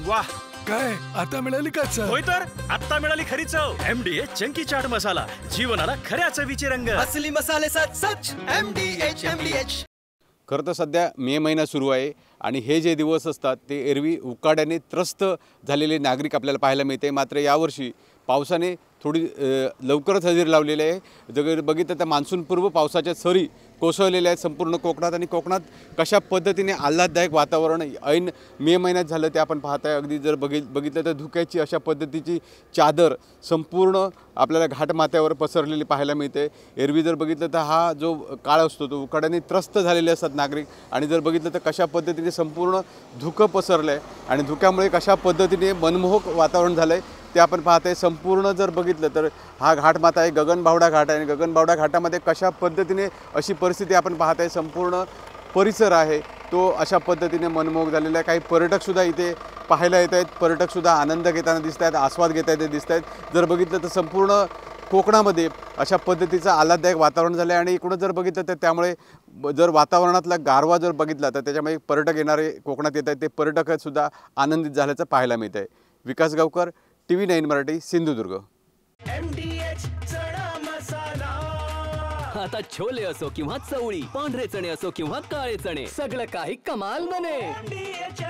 वाह, काय आता मिळाली का चव? होय तर आता मिळाली खरी चव. MDH चंकी चाट मसाला, जीवनाला खऱ्या चवीचे रंग. असली मसाले सच MDH. खरं तर सध्या मे महिना सुरू आहे आणि हे जे दिवस असतात ते एरवी उकाड्याने त्रस्त झालेले नागरिक आपल्याला पाहायला मिळते. मात्र यावर्षी पावसाने थोडी लवकरच हजेरी लावलेली आहे. जर बघितलं तर मान्सूनपूर्व पावसाच्या सरी कोसळलेल्या आहेत संपूर्ण कोकणात. आणि कोकणात कशा पद्धतीने आल्हाददायक वातावरण ऐन मे महिन्यात झालं ते आपण पाहत आहे. अगदी जर बघितलं तर धुक्याची अशा पद्धतीची चादर संपूर्ण आपल्याला घाटमाथ्यावर पसरलेली पाहायला मिळते. एरवी जर बघितलं तर हा जो काळ असतो तो उकाड्याने त्रस्त झालेले असतात नागरिक. आणि जर बघितलं तर कशा पद्धतीने संपूर्ण धुकं पसरलं आहे आणि धुक्यामुळे कशा पद्धतीने मनमोहक वातावरण झालं आहे ते आपण पाहत आहे. संपूर्ण जर बघितलं तर हा घाटमाथा आहे, गगनबावडा घाट आहे. आणि गगनबावडा घाटामध्ये कशा पद्धतीने अशी परिस्थिती आपण पाहत आहे. संपूर्ण परिसर आहे तो अशा पद्धतीने मनमोहक झालेला आहे. काही पर्यटकसुद्धा इथे पाहायला येत आहेत. पर्यटकसुद्धा आनंद घेताना दिसत आहेत, आस्वाद घेत आहेत दिसत आहेत. जर बघितलं तर संपूर्ण कोकणामध्ये अशा पद्धतीचं आल्हाददायक वातावरण झालं आहे. आणि इकडून जर बघितलं तर त्यामुळे जर वातावरणातला गारवा जर बघितला तर त्याच्यामुळे पर्यटक येणारे कोकणात येत आहेत ते पर्यटकसुद्धा आनंदित झाल्याचं पाहायला मिळत आहे. विकास गावकर, TV9 मराठी, सिंधुदुर्ग. MDH चणा मसाला. आता छोले असो किंवा चवळी, पांढरे चणे असो किंवा काळे चणे, सगळं काही कमाल बने. MDH